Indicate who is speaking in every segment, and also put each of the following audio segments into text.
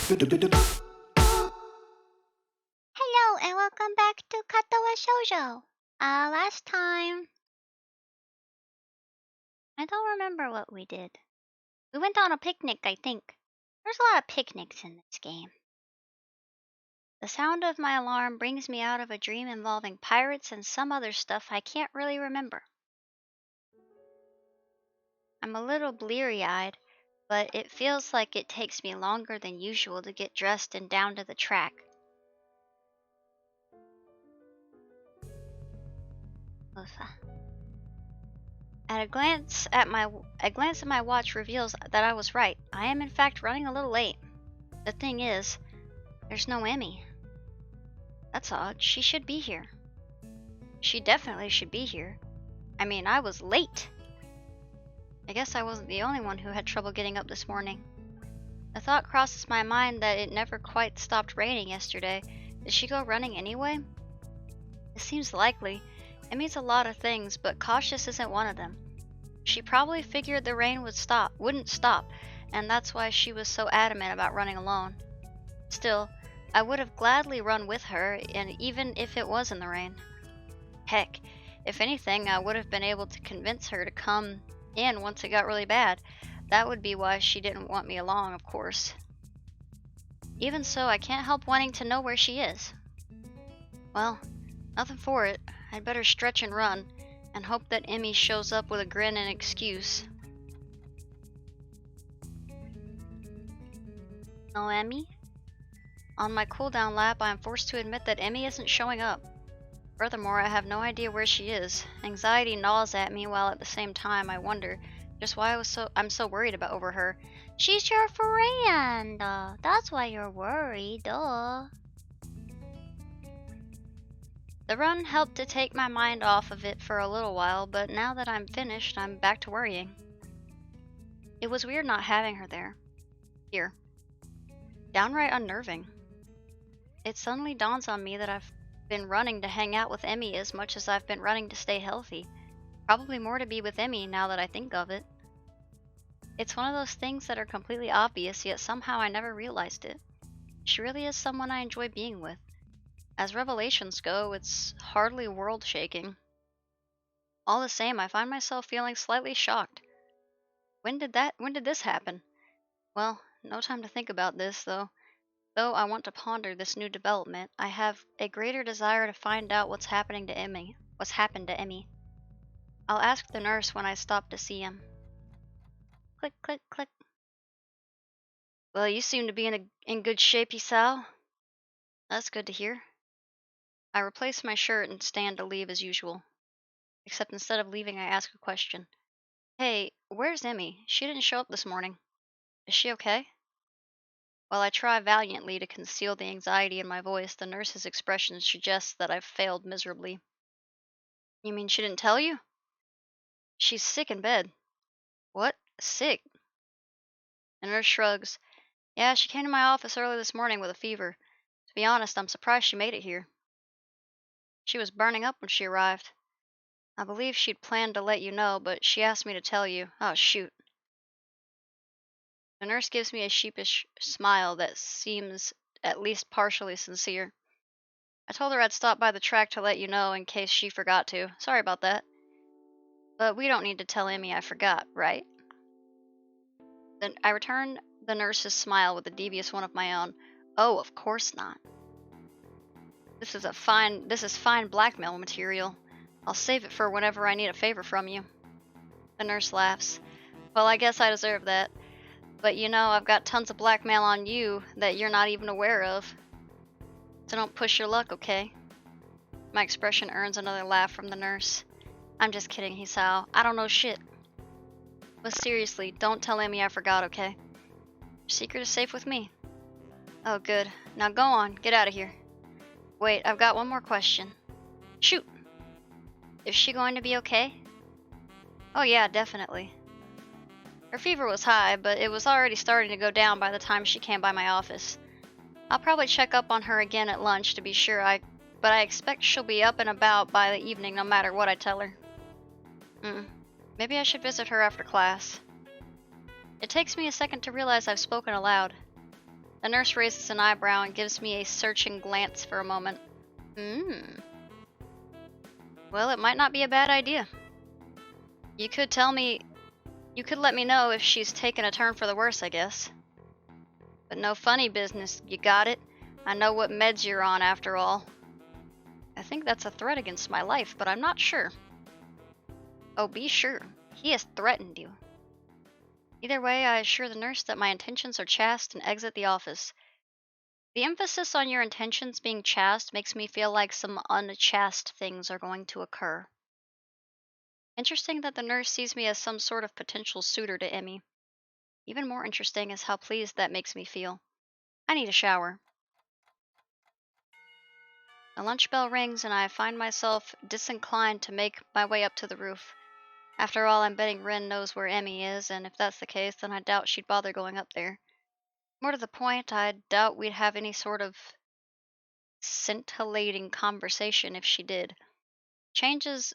Speaker 1: Hello and welcome back to Katawa Shoujo. Last time, I don't remember what we did. We went on a picnic, I think. There's a lot of picnics in this game. The sound of my alarm brings me out of a dream involving pirates and some other stuff I can't really remember. I'm a little bleary-eyed, but it feels like it takes me longer than usual to get dressed and down to the track. A glance at my watch reveals that I was right. I am in fact running a little late. The thing is, there's no Emmy. That's odd. She should be here. She definitely should be here. I mean, I was late. I guess I wasn't the only one who had trouble getting up this morning. The thought crosses my mind that it never quite stopped raining yesterday. Did she go running anyway? It seems likely. It means a lot of things, but cautious isn't one of them. She probably figured the rain wouldn't stop, and that's why she was so adamant about running alone. Still, I would have gladly run with her, and even if it was in the rain. Heck, if anything, I would have been able to convince her to come in once it got really bad. That would be why she didn't want me along, of course. Even so, I can't help wanting to know where she is. Well, nothing for it. I'd better stretch and run, and hope that Emmy shows up with a grin and excuse. No Emmy? On my cooldown lap, I am forced to admit that Emmy isn't showing up. Furthermore, I have no idea where she is. Anxiety gnaws at me, while at the same time I wonder just why I'm so worried over her. She's your friend. That's why you're worried, duh. The run helped to take my mind off of it for a little while, but now that I'm finished, I'm back to worrying. It was weird not having her there. Here. Downright unnerving. It suddenly dawns on me that I've been running to hang out with Emmy as much as I've been running to stay healthy. Probably more to be with Emmy now that I think of it. It's one of those things that are completely obvious, yet somehow I never realized it. She really is someone I enjoy being with. As revelations go, it's hardly world-shaking. All the same, I find myself feeling slightly shocked. When did this happen? Well, no time to think about this, though. Though I want to ponder this new development, I have a greater desire to find out what's happened to Emmy. I'll ask the nurse when I stop to see him. Click, click, click. Well, you seem to be in good shape, Isao. That's good to hear. I replace my shirt and stand to leave as usual. Except instead of leaving, I ask a question. Hey, where's Emmy? She didn't show up this morning. Is she okay? While I try valiantly to conceal the anxiety in my voice, the nurse's expression suggests that I've failed miserably. You mean she didn't tell you? She's sick in bed. What? Sick? The nurse shrugs. Yeah, she came to my office early this morning with a fever. To be honest, I'm surprised she made it here. She was burning up when she arrived. I believe she'd planned to let you know, but she asked me to tell you. Oh, shoot. The nurse gives me a sheepish smile that seems at least partially sincere. I told her I'd stop by the track to let you know in case she forgot to. Sorry about that. But we don't need to tell Emmy I forgot, right? Then I return the nurse's smile with a devious one of my own. Oh, of course not. This is fine blackmail material. I'll save it for whenever I need a favor from you. The nurse laughs. Well, I guess I deserve that. But you know, I've got tons of blackmail on you that you're not even aware of. So don't push your luck, okay? My expression earns another laugh from the nurse. I'm just kidding, Hisao. I don't know shit. But seriously, don't tell Emmy I forgot, okay? Your secret is safe with me. Oh, good. Now go on, get out of here. Wait, I've got one more question. Shoot! Is she going to be okay? Oh yeah, definitely. Her fever was high, but it was already starting to go down by the time she came by my office. I'll probably check up on her again at lunch to be sure, but I expect she'll be up and about by the evening no matter what I tell her. Maybe I should visit her after class. It takes me a second to realize I've spoken aloud. The nurse raises an eyebrow and gives me a searching glance for a moment. Hmm. Well, it might not be a bad idea. You could let me know if she's taken a turn for the worse, I guess. But no funny business, you got it? I know what meds you're on after all. I think that's a threat against my life, but I'm not sure. Oh, be sure. He has threatened you. Either way, I assure the nurse that my intentions are chaste and exit the office. The emphasis on your intentions being chaste makes me feel like some unchaste things are going to occur. Interesting that the nurse sees me as some sort of potential suitor to Emmy. Even more interesting is how pleased that makes me feel. I need a shower. The lunch bell rings and I find myself disinclined to make my way up to the roof. After all, I'm betting Rin knows where Emmy is, and if that's the case, then I doubt she'd bother going up there. More to the point, I doubt we'd have any sort of scintillating conversation if she did. Chances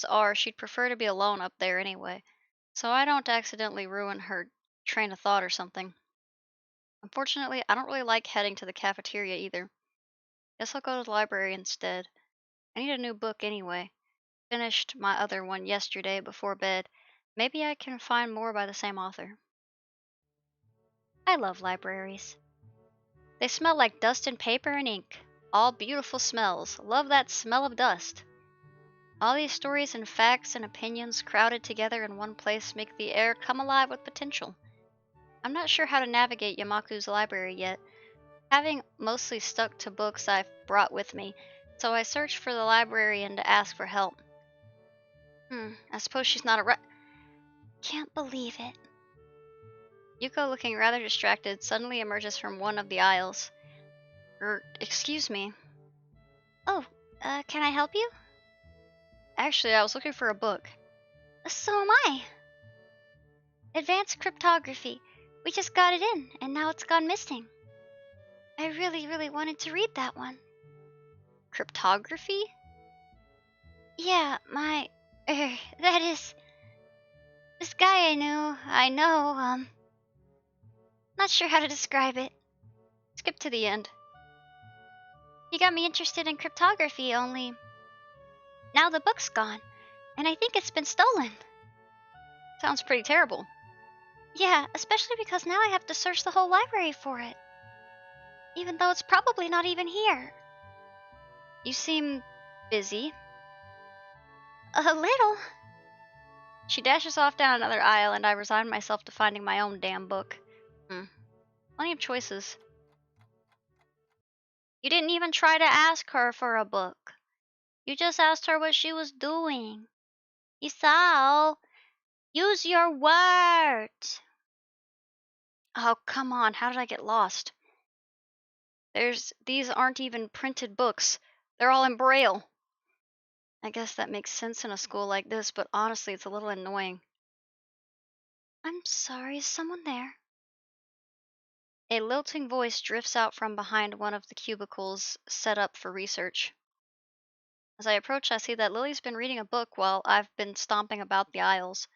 Speaker 1: are she'd prefer to be alone up there anyway, so I don't accidentally ruin her train of thought or something. Unfortunately, I don't really like heading to the cafeteria either. Guess I'll go to the library instead. I need a new book anyway. Finished my other one yesterday before bed. Maybe I can find more by the same author. I love libraries. They smell like dust and paper and ink. All beautiful smells. Love that smell of dust. All these stories and facts and opinions crowded together in one place make the air come alive with potential. I'm not sure how to navigate Yamaku's library yet, having mostly stuck to books I've brought with me, so I searched for the librarian to ask for help. I suppose she's not around. Can't believe it. Yuko, looking rather distracted, suddenly emerges from one of the aisles. Excuse me. Oh, can I help you? Actually, I was looking for a book. So am I. Advanced Cryptography. We just got it in, and now it's gone missing. I really, really wanted to read that one. Cryptography? Yeah, that is... This guy I know, not sure how to describe it. Skip to the end. He got me interested in cryptography, only... Now the book's gone, and I think it's been stolen. Sounds pretty terrible. Yeah, especially because now I have to search the whole library for it. Even though it's probably not even here. You seem busy. A little. She dashes off down another aisle, and I resign myself to finding my own damn book. Plenty of choices. You didn't even try to ask her for a book. You just asked her what she was doing. Isao, use your words. Oh, come on. How did I get lost? These aren't even printed books. They're all in Braille. I guess that makes sense in a school like this, but honestly, it's a little annoying. I'm sorry, is someone there? A lilting voice drifts out from behind one of the cubicles set up for research. As I approach, I see that Lily's been reading a book while I've been stomping about the aisles.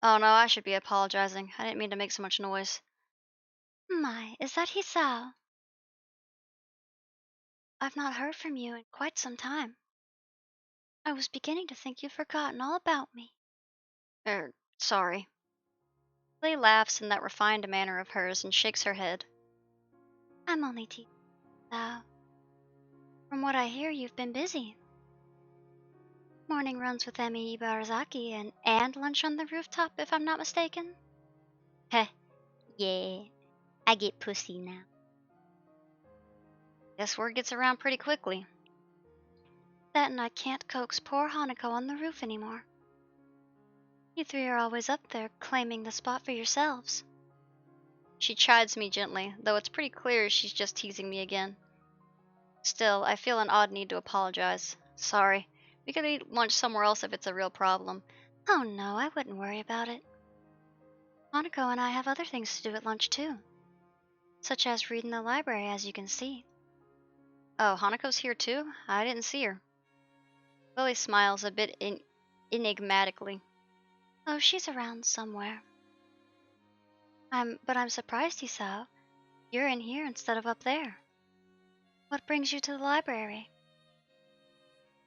Speaker 1: Oh no, I should be apologizing. I didn't mean to make so much noise. My, is that Hisao? I've not heard from you in quite some time. I was beginning to think you'd forgotten all about me. Sorry. Lily laughs in that refined manner of hers and shakes her head. I'm only teasing. From what I hear, you've been busy. Morning runs with Emi Ibarazaki and lunch on the rooftop, if I'm not mistaken. Heh, yeah, I get pussy now. Guess word gets around pretty quickly. That and I can't coax poor Hanako on the roof anymore. You three are always up there claiming the spot for yourselves. She chides me gently, though it's pretty clear she's just teasing me again. Still, I feel an odd need to apologize. Sorry. We could eat lunch somewhere else if it's a real problem. Oh no, I wouldn't worry about it. Hanako and I have other things to do at lunch too. Such as read in the library, as you can see. Oh, Hanako's here too? I didn't see her. Lily smiles a bit enigmatically. Oh, she's around somewhere. But I'm surprised, Isao. You're in here instead of up there. What brings you to the library?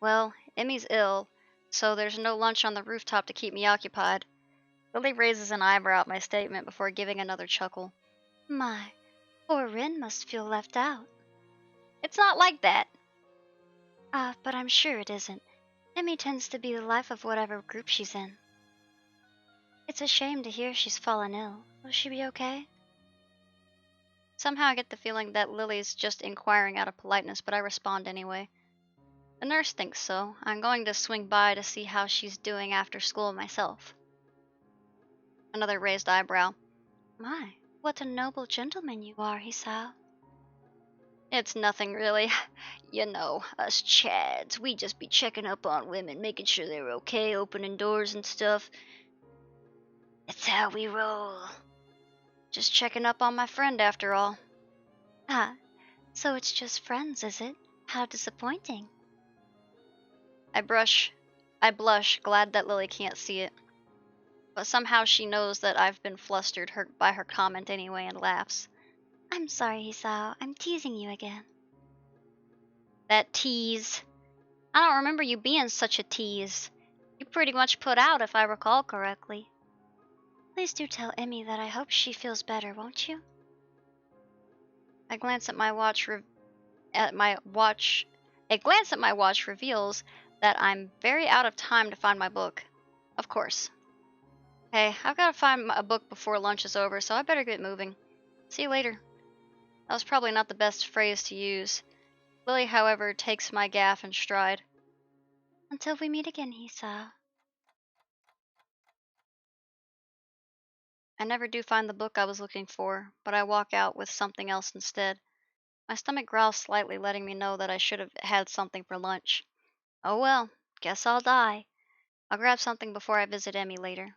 Speaker 1: Well, Emmy's ill, so there's no lunch on the rooftop to keep me occupied. Lily raises an eyebrow at my statement before giving another chuckle. My, poor Rin must feel left out. It's not like that. But I'm sure it isn't. Emmy tends to be the life of whatever group she's in. It's a shame to hear she's fallen ill. Will she be okay? Somehow I get the feeling that Lily's just inquiring out of politeness, but I respond anyway. The nurse thinks so. I'm going to swing by to see how she's doing after school myself. Another raised eyebrow. My, what a noble gentleman you are, Hisao. It's nothing really. You know, us Chads, we just be checking up on women, making sure they're okay, opening doors and stuff. It's how we roll. Just checking up on my friend after all. Ah, so it's just friends, is it? How disappointing. I blush, glad that Lily can't see it. But somehow she knows that I've been flustered by her comment anyway and laughs. I'm sorry, Hisao. I'm teasing you again. That tease. I don't remember you being such a tease. You pretty much put out, if I recall correctly. Please do tell Emmy that I hope she feels better, won't you? I glance at my watch. A glance at my watch reveals that I'm very out of time to find my book. Of course. Hey, I've got to find a book before lunch is over, so I better get moving. See you later. That was probably not the best phrase to use. Lily, however, takes my gaffe in stride. Until we meet again, Hisao. I never do find the book I was looking for, but I walk out with something else instead. My stomach growls slightly, letting me know that I should have had something for lunch. Oh well, guess I'll die. I'll grab something before I visit Emmy later.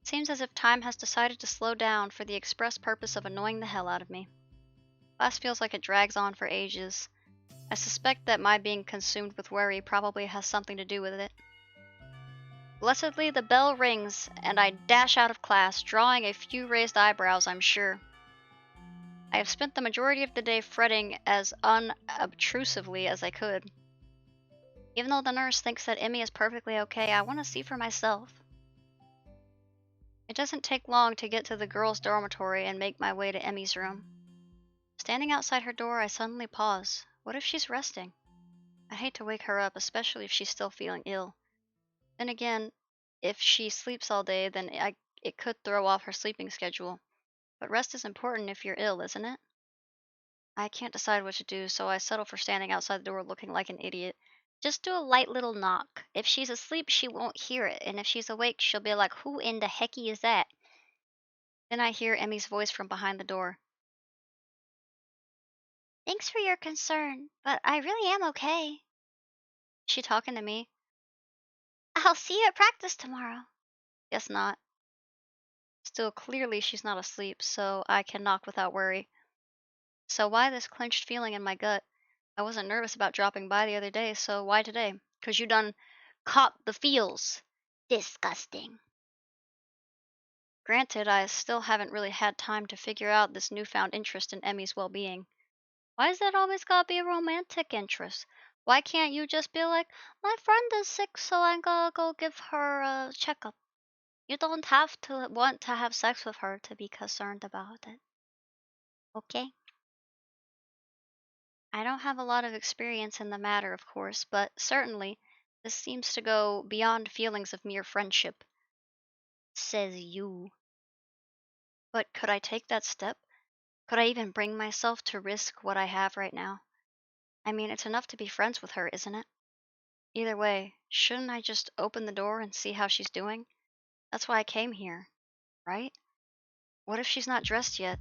Speaker 1: It seems as if time has decided to slow down for the express purpose of annoying the hell out of me. Class feels like it drags on for ages. I suspect that my being consumed with worry probably has something to do with it. Blessedly, the bell rings, and I dash out of class, drawing a few raised eyebrows, I'm sure. I have spent the majority of the day fretting as unobtrusively as I could. Even though the nurse thinks that Emmy is perfectly okay, I want to see for myself. It doesn't take long to get to the girls' dormitory and make my way to Emmy's room. Standing outside her door, I suddenly pause. What if she's resting? I'd hate to wake her up, especially if she's still feeling ill. Then again, if she sleeps all day, then it could throw off her sleeping schedule. But rest is important if you're ill, isn't it? I can't decide what to do, so I settle for standing outside the door looking like an idiot. Just do a light little knock. If she's asleep, she won't hear it, and if she's awake, she'll be like, who in the hecky is that? Then I hear Emmy's voice from behind the door. Thanks for your concern, but I really am okay. Is she talking to me? I'll see you at practice tomorrow. Guess not. Still, clearly she's not asleep, so I can knock without worry. So why this clenched feeling in my gut? I wasn't nervous about dropping by the other day, so why today? 'Cause you done caught the feels. Disgusting. Granted, I still haven't really had time to figure out this newfound interest in Emmy's well-being. Why is that always gotta be a romantic interest? Why can't you just be like, my friend is sick, so I'm gonna go give her a checkup? You don't have to want to have sex with her to be concerned about it. Okay? I don't have a lot of experience in the matter, of course, but certainly this seems to go beyond feelings of mere friendship. Says you. But could I take that step? Could I even bring myself to risk what I have right now? I mean, it's enough to be friends with her, isn't it? Either way, shouldn't I just open the door and see how she's doing? That's why I came here, right? What if she's not dressed yet?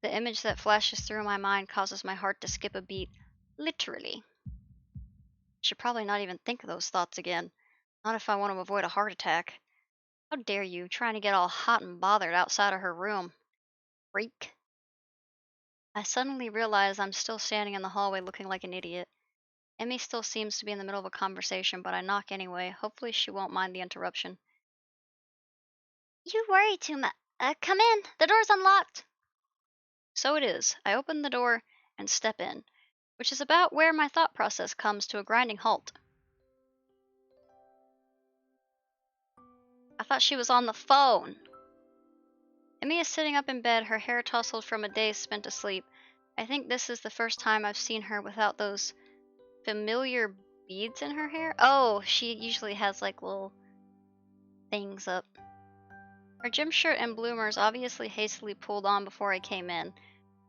Speaker 1: The image that flashes through my mind causes my heart to skip a beat. Literally. Should probably not even think of those thoughts again. Not if I want to avoid a heart attack. How dare you, trying to get all hot and bothered outside of her room. Freak. I suddenly realize I'm still standing in the hallway looking like an idiot. Emmy still seems to be in the middle of a conversation, but I knock anyway. Hopefully she won't mind the interruption. You worry too much. Come in. The door's unlocked. So it is. I open the door and step in, which is about where my thought process comes to a grinding halt. I thought she was on the phone. Emmy is sitting up in bed, her hair tousled from a day spent asleep. I think this is the first time I've seen her without those familiar beads in her hair. Oh, she usually has like little things up. Her gym shirt and bloomers, obviously hastily pulled on before I came in,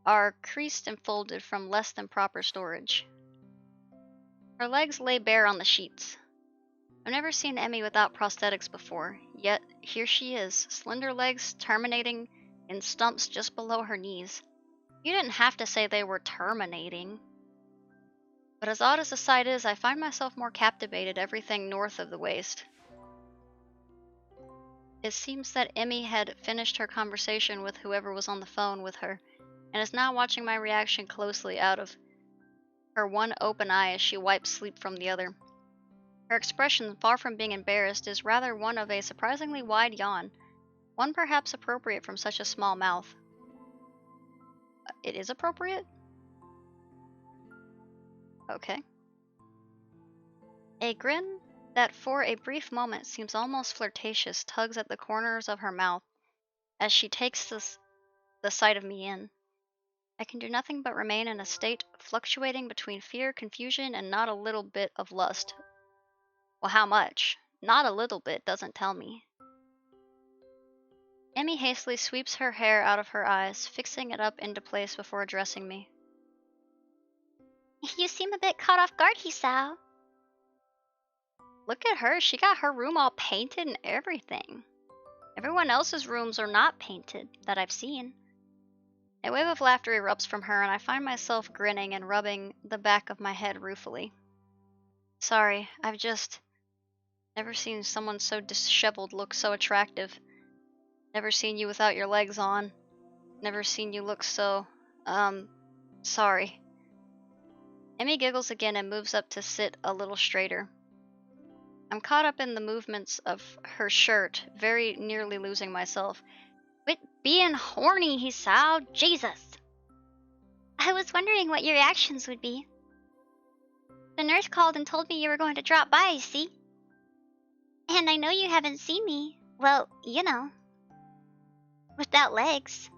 Speaker 1: are creased and folded from less than proper storage. Her legs lay bare on the sheets. I've never seen Emmy without prosthetics before, yet here she is, slender legs terminating in stumps just below her knees. You didn't have to say they were terminating. But as odd as the sight is, I find myself more captivated everything north of the waist. It seems that Emmy had finished her conversation with whoever was on the phone with her, and is now watching my reaction closely out of her one open eye as she wipes sleep from the other. Her expression, far from being embarrassed, is rather one of a surprisingly wide yawn, one perhaps appropriate from such a small mouth. It is appropriate? Okay. A grin that for a brief moment seems almost flirtatious tugs at the corners of her mouth as she takes the sight of me in. I can do nothing but remain in a state fluctuating between fear, confusion, and not a little bit of lust. Well, how much? Not a little bit doesn't tell me. Emmy hastily sweeps her hair out of her eyes, fixing it up into place before addressing me. You seem a bit caught off guard, Hisao. Look at her, she got her room all painted and everything. Everyone else's rooms are not painted, that I've seen. A wave of laughter erupts from her, and I find myself grinning and rubbing the back of my head ruefully. Sorry, I've just never seen someone so disheveled look so attractive. Never seen you without your legs on. Never seen you look so, sorry. Emmy giggles again and moves up to sit a little straighter. I'm caught up in the movements of her shirt, very nearly losing myself. Quit being horny, Hisao. Jesus. I was wondering what your reactions would be. The nurse called and told me you were going to drop by, see? And I know you haven't seen me. Well, you know. Without legs.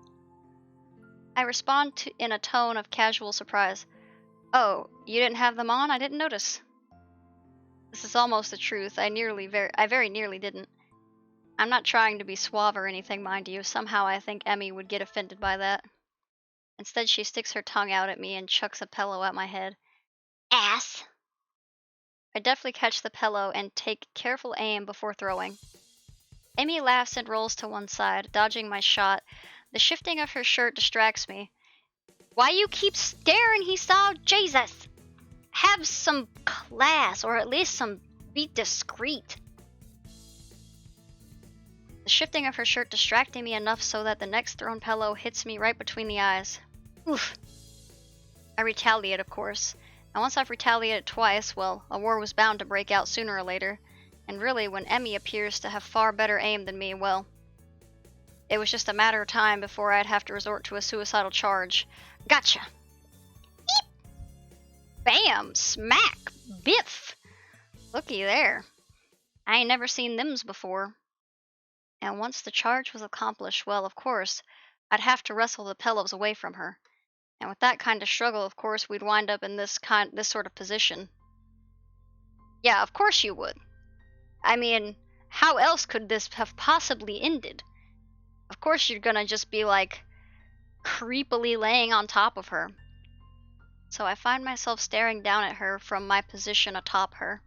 Speaker 1: I respond in a tone of casual surprise. Oh, you didn't have them on? I didn't notice. This is almost the truth. I very nearly didn't. I'm not trying to be suave or anything, mind you. Somehow I think Emmy would get offended by that. Instead, she sticks her tongue out at me and chucks a pillow at my head. Ass! I deftly catch the pillow and take careful aim before throwing. Emmy laughs and rolls to one side, dodging my shot. The shifting of her shirt distracts me. Why you keep staring, Hisao? Jesus! Have some class, or at least be discreet. The shifting of her shirt distracting me enough so that the next thrown pillow hits me right between the eyes. Oof. I retaliate, of course. And once I've retaliated twice, well, a war was bound to break out sooner or later. And really, when Emmy appears to have far better aim than me, well, it was just a matter of time before I'd have to resort to a suicidal charge. Gotcha! Beep! Bam! Smack! Biff! Looky there. I ain't never seen thems before. And once the charge was accomplished, well, of course, I'd have to wrestle the pillows away from her. And with that kind of struggle, of course, we'd wind up in this sort of position. Yeah, of course you would. I mean, how else could this have possibly ended? Of course you're gonna just be like, creepily laying on top of her. So I find myself staring down at her from my position atop her.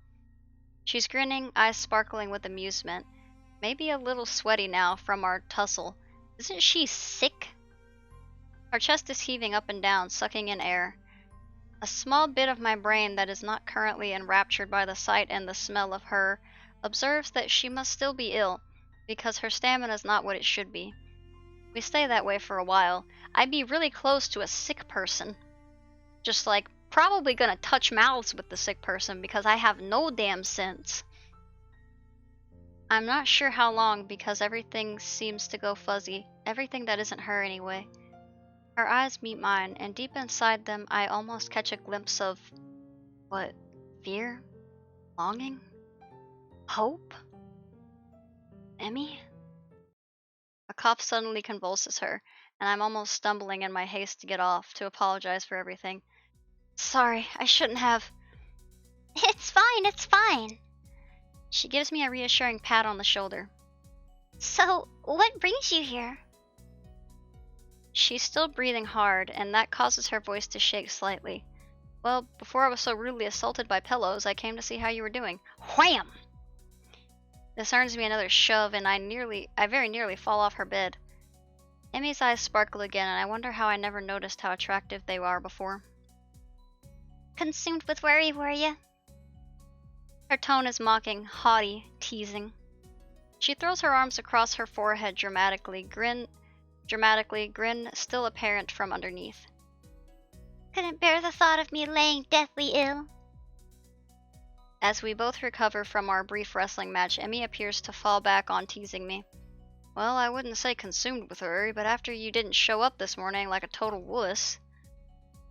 Speaker 1: She's grinning, eyes sparkling with amusement. Maybe a little sweaty now from our tussle. Isn't she sick? Her chest is heaving up and down, sucking in air. A small bit of my brain that is not currently enraptured by the sight and the smell of her observes that she must still be ill, because her stamina is not what it should be. We stay that way for a while. I'd be really close to a sick person. Just like, probably gonna touch mouths with the sick person because I have no damn sense. I'm not sure how long because everything seems to go fuzzy. Everything that isn't her, anyway. Her eyes meet mine, and deep inside them, I almost catch a glimpse of what? Fear? Longing? Hope? Emmy? A cough suddenly convulses her, and I'm almost stumbling in my haste to get off, to apologize for everything. Sorry, I shouldn't have.
Speaker 2: It's fine.
Speaker 1: She gives me a reassuring pat on the shoulder.
Speaker 2: So, what brings you here?
Speaker 1: She's still breathing hard, and that causes her voice to shake slightly. Well, before I was so rudely assaulted by pillows, I came to see how you were doing. Wham! This earns me another shove, and I very nearly fall off her bed. Emmy's eyes sparkle again, and I wonder how I never noticed how attractive they are before.
Speaker 2: Consumed with worry, were you?
Speaker 1: Her tone is mocking, haughty, teasing. She throws her arms across her forehead dramatically, grin still apparent from underneath.
Speaker 2: Couldn't bear the thought of me laying deathly ill.
Speaker 1: As we both recover from our brief wrestling match, Emmy appears to fall back on teasing me. Well, I wouldn't say consumed with worry, but after you didn't show up this morning like a total wuss.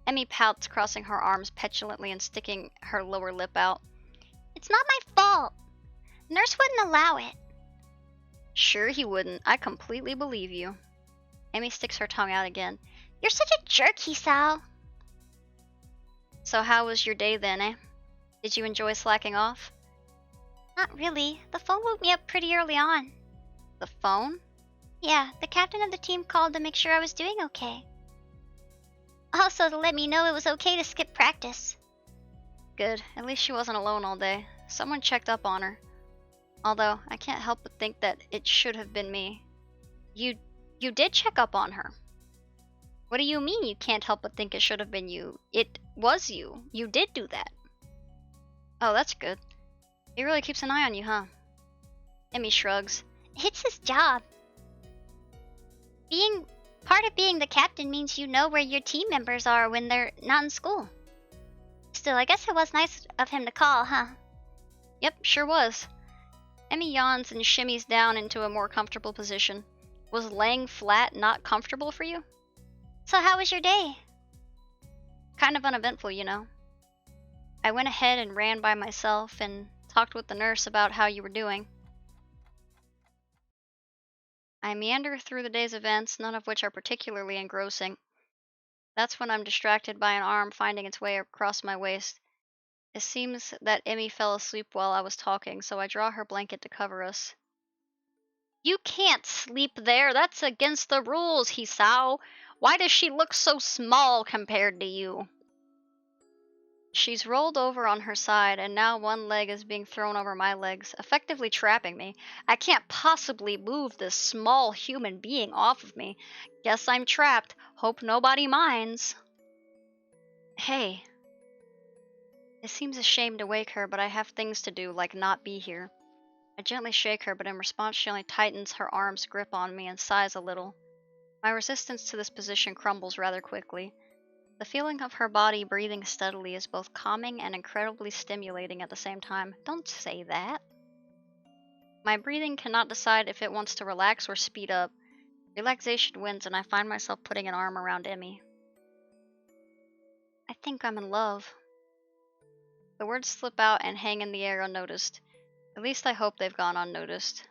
Speaker 1: Emmy pouts, crossing her arms petulantly and sticking her lower lip out.
Speaker 2: It's not my fault. Nurse wouldn't allow it.
Speaker 1: Sure he wouldn't. I completely believe you. Emmy sticks her tongue out again.
Speaker 2: You're such a jerk, Hisao.
Speaker 1: So how was your day then, eh? Did you enjoy slacking off?
Speaker 2: Not really. The phone woke me up pretty early on.
Speaker 1: The phone?
Speaker 2: Yeah, the captain of the team called to make sure I was doing okay. Also to let me know it was okay to skip practice.
Speaker 1: Good. At least she wasn't alone all day. Someone checked up on her. Although, I can't help but think that it should have been me. You did check up on her. What do you mean you can't help but think it should have been you? It was you. You did do that. Oh, that's good. He really keeps an eye on you, huh? Emmy shrugs.
Speaker 2: It's his job. Part of being the captain means you know where your team members are when they're not in school. Still, I guess it was nice of him to call, huh?
Speaker 1: Yep, sure was. Emmy yawns and shimmies down into a more comfortable position. Was laying flat not comfortable for you?
Speaker 2: So how was your day?
Speaker 1: Kind of uneventful, you know. I went ahead and ran by myself and talked with the nurse about how you were doing. I meander through the day's events, none of which are particularly engrossing. That's when I'm distracted by an arm finding its way across my waist. It seems that Emmy fell asleep while I was talking, so I draw her blanket to cover us. You can't sleep there. That's against the rules, Hisao. Why does she look so small compared to you? She's rolled over on her side, and now one leg is being thrown over my legs, effectively trapping me. I can't possibly move this small human being off of me. Guess I'm trapped. Hope nobody minds. Hey. It seems a shame to wake her, but I have things to do, like not be here. I gently shake her, but in response she only tightens her arm's grip on me and sighs a little. My resistance to this position crumbles rather quickly. The feeling of her body breathing steadily is both calming and incredibly stimulating at the same time. Don't say that. My breathing cannot decide if it wants to relax or speed up. Relaxation wins, and I find myself putting an arm around Emmy. I think I'm in love. The words slip out and hang in the air unnoticed. At least I hope they've gone unnoticed.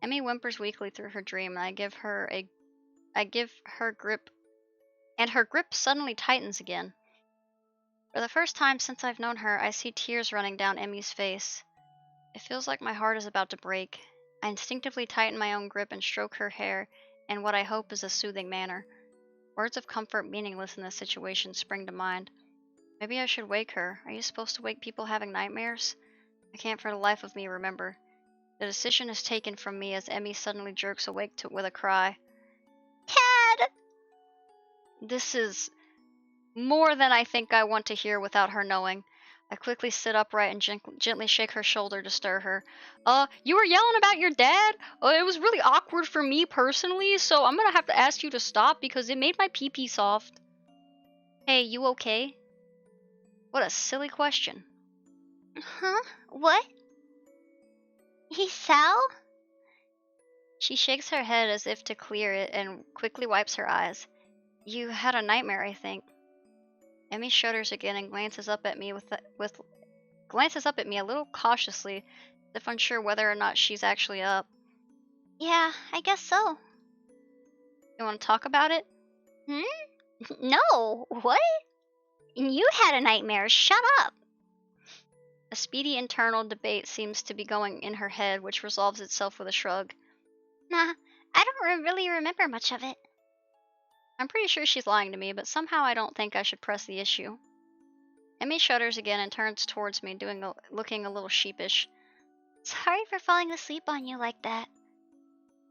Speaker 1: Emmy whimpers weakly through her dream, and I give her grip, and her grip suddenly tightens again. For the first time since I've known her, I see tears running down Emmy's face. It feels like my heart is about to break. I instinctively tighten my own grip and stroke her hair in what I hope is a soothing manner. Words of comfort meaningless in this situation spring to mind. Maybe I should wake her. Are you supposed to wake people having nightmares? I can't for the life of me remember. The decision is taken from me as Emmy suddenly jerks awake with a cry.
Speaker 2: Dad!
Speaker 1: This is more than I think I want to hear without her knowing. I quickly sit upright and gently shake her shoulder to stir her. You were yelling about your dad? It was really awkward for me personally, so I'm gonna have to ask you to stop because it made my pee-pee soft. Hey, you okay? What a silly question.
Speaker 2: Huh? What? Isao?
Speaker 1: She shakes her head as if to clear it and quickly wipes her eyes. You had a nightmare, I think. Emmy shudders again and glances up at me a little cautiously, as if unsure whether or not she's actually up.
Speaker 2: Yeah, I guess so.
Speaker 1: You want to talk about it?
Speaker 2: Hmm? No, what? You had a nightmare, shut up.
Speaker 1: A speedy internal debate seems to be going in her head, which resolves itself with a shrug.
Speaker 2: Nah, I don't really remember much of it.
Speaker 1: I'm pretty sure she's lying to me, but somehow I don't think I should press the issue. Emmy shudders again and turns towards me, looking a little sheepish.
Speaker 2: Sorry for falling asleep on you like that.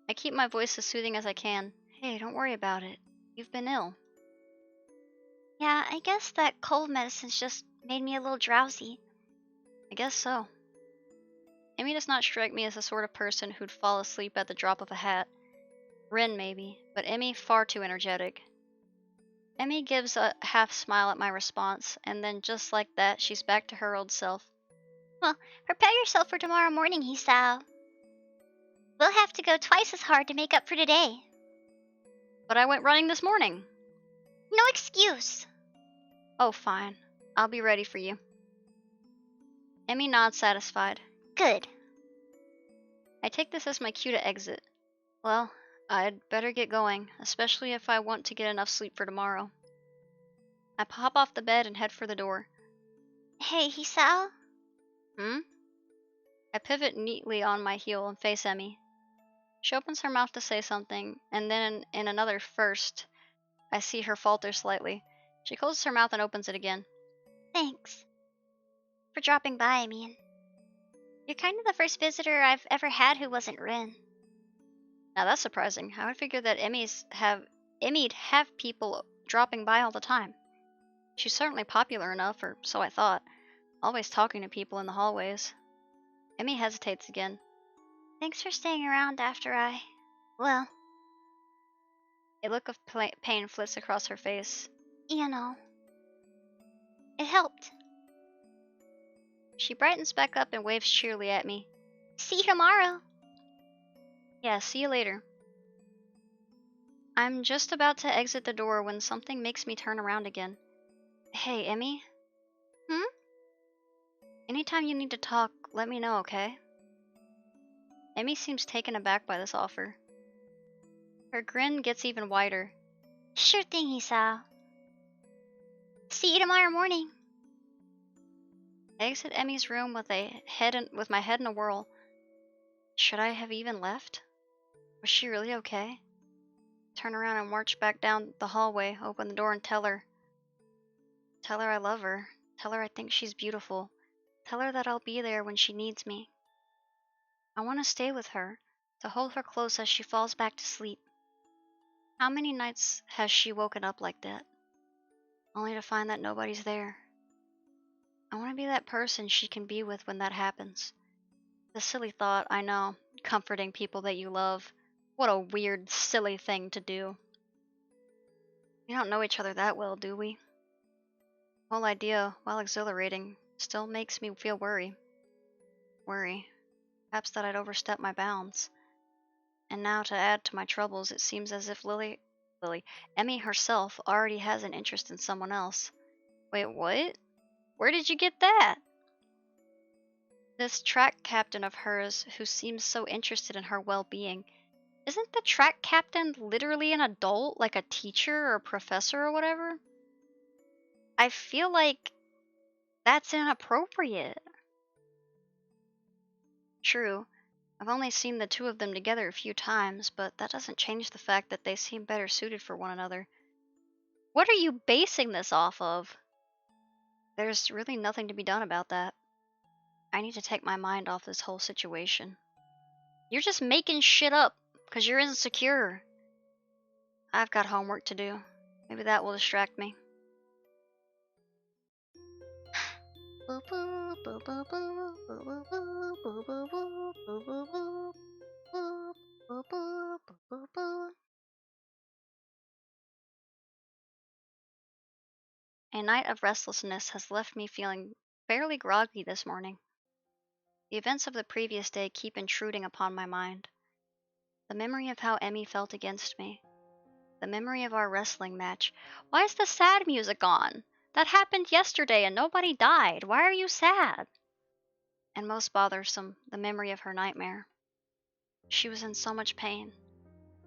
Speaker 1: I keep my voice as soothing as I can. Hey, don't worry about it. You've been ill.
Speaker 2: Yeah, I guess that cold medicine's just made me a little drowsy.
Speaker 1: I guess so. Emmy does not strike me as the sort of person who'd fall asleep at the drop of a hat. Rin, maybe, but Emmy far too energetic. Emmy gives a half smile at my response, and then just like that, she's back to her old self.
Speaker 2: Well, prepare yourself for tomorrow morning, Hisao. We'll have to go twice as hard to make up for today.
Speaker 1: But I went running this morning.
Speaker 2: No excuse.
Speaker 1: Oh, fine. I'll be ready for you. Emmy nods satisfied.
Speaker 2: Good.
Speaker 1: I take this as my cue to exit. Well, I'd better get going, especially if I want to get enough sleep for tomorrow. I pop off the bed and head for the door.
Speaker 2: Hey, Hisao?
Speaker 1: Hmm? I pivot neatly on my heel and face Emmy. She opens her mouth to say something, and then in another first, I see her falter slightly. She closes her mouth and opens it again.
Speaker 2: Thanks. For dropping by, I mean. You're kind of the first visitor I've ever had who wasn't Rin.
Speaker 1: Now that's surprising. I would figure that Emmy'd have people dropping by all the time. She's certainly popular enough, or so I thought, always talking to people in the hallways. Emmy hesitates again.
Speaker 2: Thanks for staying around after well,
Speaker 1: A look of pain flits across her face.
Speaker 2: you know. It helped.
Speaker 1: She brightens back up and waves cheerily at me.
Speaker 2: See you tomorrow.
Speaker 1: Yeah, see you later. I'm just about to exit the door when something makes me turn around again. Hey, Emmy?
Speaker 2: Hmm?
Speaker 1: Anytime you need to talk, let me know, okay? Emmy seems taken aback by this offer. Her grin gets even wider.
Speaker 2: Sure thing, Hisao. See you tomorrow morning.
Speaker 1: I exit Emmy's room with my head in a whirl. Should I have even left? Was she really okay? Turn around and march back down the hallway, open the door and tell her. Tell her I love her. Tell her I think she's beautiful. Tell her that I'll be there when she needs me. I want to stay with her, to hold her close as she falls back to sleep. How many nights has she woken up like that? Only to find that nobody's there. I want to be that person she can be with when that happens. The silly thought, I know, comforting people that you love. What a weird, silly thing to do. We don't know each other that well, do we? The whole idea, while exhilarating, still makes me feel worry. Worry. Perhaps that I'd overstepped my bounds. And now to add to my troubles, it seems as if Emmy herself already has an interest in someone else. Wait, what? Where did you get that? This track captain of hers who seems so interested in her well-being. Isn't the track captain literally an adult, like a teacher or a professor or whatever? I feel like that's inappropriate. True, I've only seen the two of them together a few times, but that doesn't change the fact that they seem better suited for one another. What are you basing this off of? There's really nothing to be done about that. I need to take my mind off this whole situation. You're just making shit up because you're insecure. I've got homework to do. Maybe that will distract me. A night of restlessness has left me feeling fairly groggy this morning. The events of the previous day keep intruding upon my mind. The memory of how Emmy felt against me. The memory of our wrestling match. Why is the sad music on? That happened yesterday and nobody died. Why are you sad? And most bothersome, the memory of her nightmare. She was in so much pain.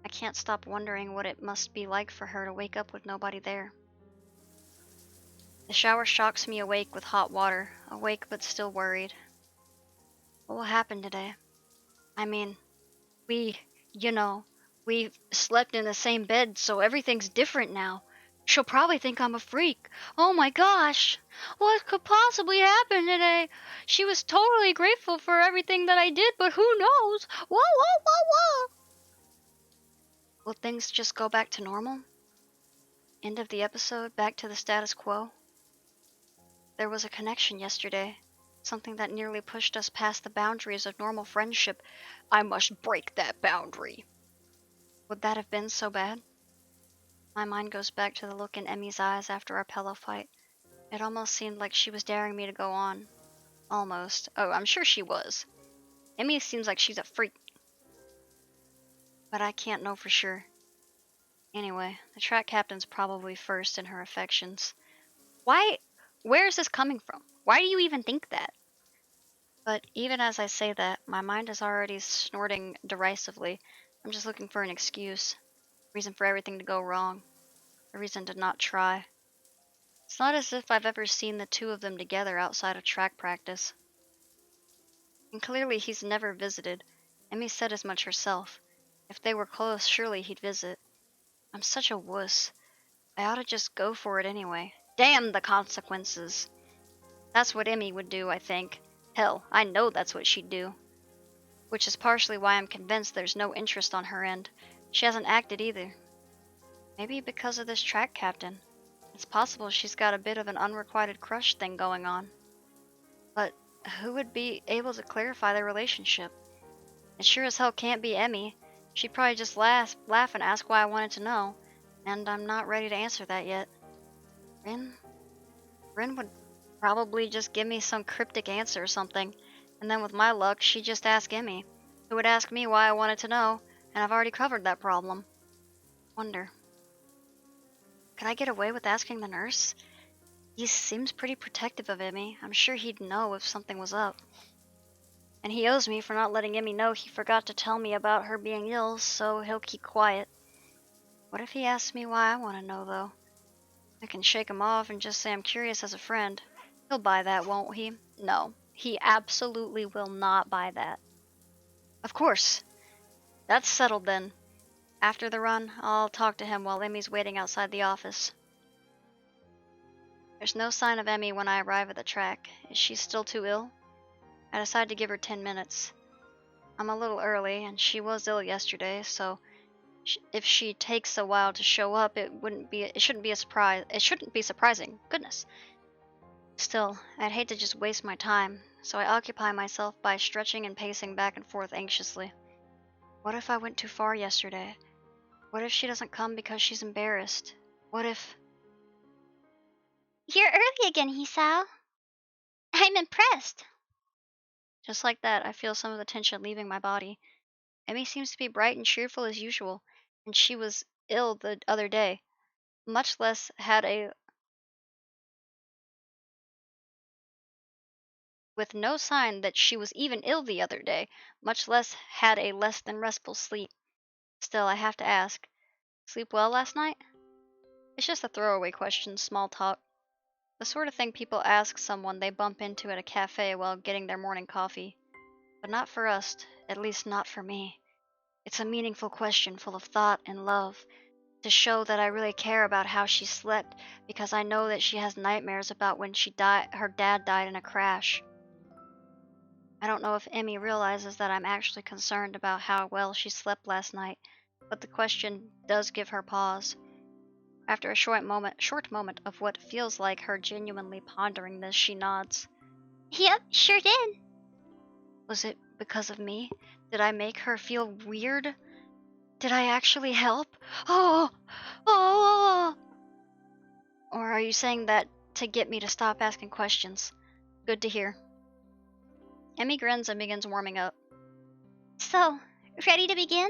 Speaker 1: I can't stop wondering what it must be like for her to wake up with nobody there. The shower shocks me awake with hot water, awake but still worried. What will happen today? I mean, we, you know, we've slept in the same bed, so everything's different now. She'll probably think I'm a freak. Oh my gosh! What could possibly happen today? She was totally grateful for everything that I did, but who knows? Whoa, whoa, whoa, whoa! Will things just go back to normal? End of the episode, back to the status quo? There was a connection yesterday, something that nearly pushed us past the boundaries of normal friendship. I must break that boundary. Would that have been so bad? My mind goes back to the look in Emmy's eyes after our pillow fight. It almost seemed like she was daring me to go on. Almost. Oh, I'm sure she was. Emmy seems like she's a freak. But I can't know for sure. Anyway, the track captain's probably first in her affections. Why? Where is this coming from? Why do you even think that? But even as I say that, my mind is already snorting derisively. I'm just looking for an excuse. Reason for everything to go wrong. A reason to not try. It's not as if I've ever seen the two of them together outside of track practice. And clearly he's never visited. Emmy said as much herself. If they were close, surely he'd visit. I'm such a wuss. I ought to just go for it anyway. Damn the consequences! That's what Emmy would do, I think. Hell, I know that's what she'd do. Which is partially why I'm convinced there's no interest on her end. She hasn't acted either. Maybe because of this track captain. It's possible she's got a bit of an unrequited crush thing going on. But who would be able to clarify their relationship? It sure as hell can't be Emmy. She'd probably just laugh and ask why I wanted to know. And I'm not ready to answer that yet. Rin? Rin would probably just give me some cryptic answer or something. And then with my luck, she'd just ask Emmy, who would ask me why I wanted to know, and I've already covered that problem. Wonder. Could I get away with asking the nurse? He seems pretty protective of Emmy. I'm sure he'd know if something was up. And he owes me for not letting Emmy know he forgot to tell me about her being ill, so he'll keep quiet. What if he asks me why I want to know, though? I can shake him off and just say I'm curious as a friend. He'll buy that, won't he? No, he absolutely will not buy that. Of course. That's settled then. After the run, I'll talk to him while Emmy's waiting outside the office. There's no sign of Emmy when I arrive at the track. Is she still too ill? I decide to give her 10 minutes. I'm a little early, and she was ill yesterday, so if she takes a while to show up, it shouldn't be a surprise. It shouldn't be surprising. Goodness. Still, I'd hate to just waste my time, so I occupy myself by stretching and pacing back and forth anxiously. What if I went too far yesterday? What if she doesn't come because she's embarrassed? What if...
Speaker 2: You're early again, Hisao. I'm impressed.
Speaker 1: Just like that, I feel some of the tension leaving my body. Emmy seems to be bright and cheerful as usual, and she was ill the other day. Much less had a... With no sign that she was even ill the other day, much less had a less than restful sleep. Still, I have to ask. Sleep well last night? It's just a throwaway question, small talk. The sort of thing people ask someone they bump into at a cafe while getting their morning coffee. But not for us, at least not for me. It's a meaningful question full of thought and love, to show that I really care about how she slept, because I know that she has nightmares about when her dad died in a crash. I don't know if Emmy realizes that I'm actually concerned about how well she slept last night, but the question does give her pause. After a short moment of what feels like her genuinely pondering this, she nods.
Speaker 2: Yep, sure did.
Speaker 1: Was it because of me? Did I make her feel weird? Did I actually help? Oh! Oh! Or are you saying that to get me to stop asking questions? Good to hear. Emmy grins and begins warming up.
Speaker 2: So, ready to begin?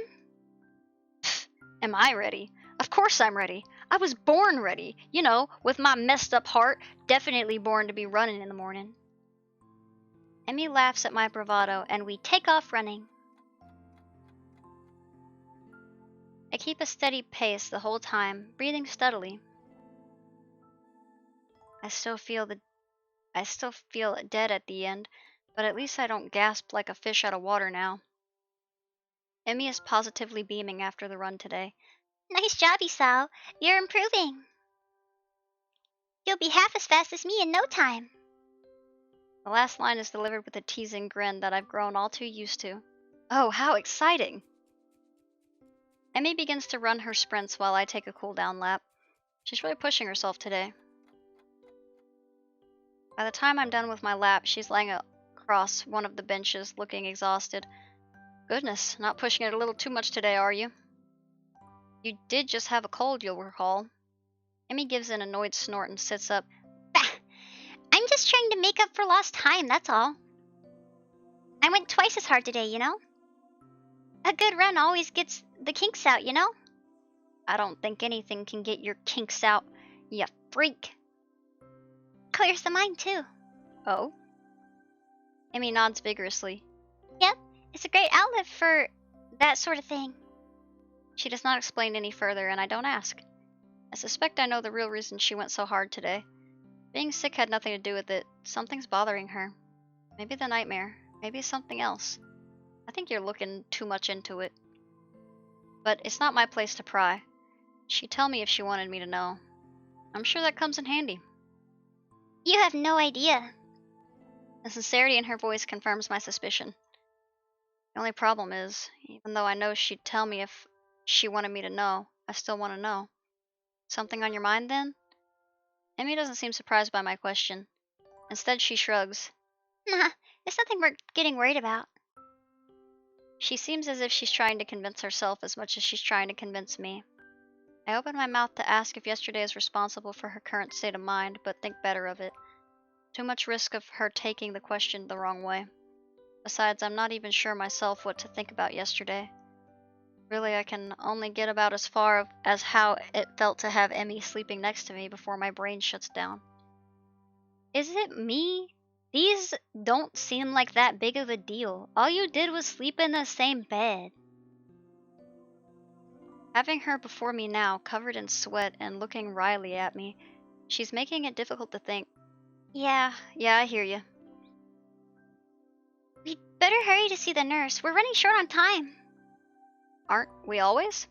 Speaker 1: Am I ready? Of course I'm ready. I was born ready. You know, with my messed up heart, definitely born to be running in the morning. Emmy laughs at my bravado, and we take off running. I keep a steady pace the whole time, breathing steadily. I still feel dead at the end, but at least I don't gasp like a fish out of water now. Emmy is positively beaming after the run today.
Speaker 2: Nice job, Isao. You're improving. You'll be half as fast as me in no time.
Speaker 1: The last line is delivered with a teasing grin that I've grown all too used to. Oh, how exciting! Emmy begins to run her sprints while I take a cool-down lap. She's really pushing herself today. By the time I'm done with my lap, she's laying across one of the benches, looking exhausted. Goodness, not pushing it a little too much today, are you? You did just have a cold, you'll recall. Emmy gives an annoyed snort and sits up.
Speaker 2: Bah! I'm just trying to make up for lost time, that's all. I went twice as hard today, you know? A good run always gets the kinks out, you know?
Speaker 1: I don't think anything can get your kinks out, you freak.
Speaker 2: Clears the mind, too.
Speaker 1: Oh? Emmy nods vigorously.
Speaker 2: Yep, it's a great outlet for that sort of thing.
Speaker 1: She does not explain any further, and I don't ask. I suspect I know the real reason she went so hard today. Being sick had nothing to do with it. Something's bothering her. Maybe the nightmare. Maybe something else. I think you're looking too much into it. But it's not my place to pry. She'd tell me if she wanted me to know. I'm sure that comes in handy.
Speaker 2: You have no idea.
Speaker 1: The sincerity in her voice confirms my suspicion. The only problem is, even though I know she'd tell me if she wanted me to know, I still want to know. Something on your mind, then? Emmy doesn't seem surprised by my question. Instead, she shrugs.
Speaker 2: Nah, there's nothing worth getting worried about.
Speaker 1: She seems as if she's trying to convince herself as much as she's trying to convince me. I open my mouth to ask if yesterday is responsible for her current state of mind, but think better of it. Too much risk of her taking the question the wrong way. Besides, I'm not even sure myself what to think about yesterday. Really, I can only get about as far as how it felt to have Emmy sleeping next to me before my brain shuts down. Is it me? These don't seem like that big of a deal. All you did was sleep in the same bed. Having her before me now, covered in sweat and looking wryly at me, she's making it difficult to think. Yeah, I hear you.
Speaker 2: We'd better hurry to see the nurse. We're running short on time.
Speaker 1: Aren't we always?